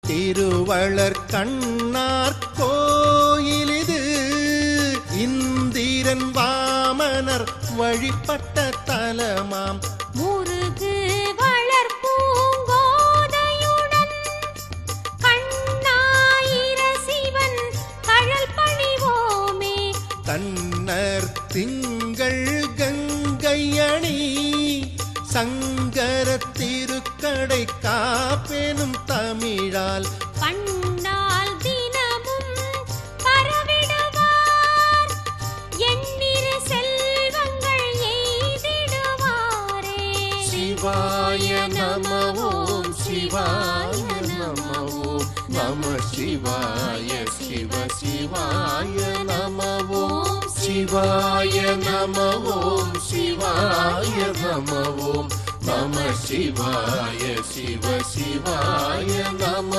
திருவளர் கண்ணார் கோயிலிது இந்திரன் வாமனர் வழிபட்ட தலமாம். முருகு வளர் பூங்கோதையுடன் கண்ணாயிர சிவன் கழல் பணிவோமே. கண்ணர் திங்கள் கங்கையணி சங்கர திருக்கடை காப்பெனும் தமிழால் கண்ணால் தினமும் பரவிடுவார் எண்ணிரு செல்வங்கள் எய்திடுவாரே. சிவாய நம ஓம் சிவாய நம ஓம் நம சிவாய சிவ சிவாய நம ஓம் சிவாய நம ஓம் சிவாய நம ஓம் நம சிவாய சிவ சிவாய நம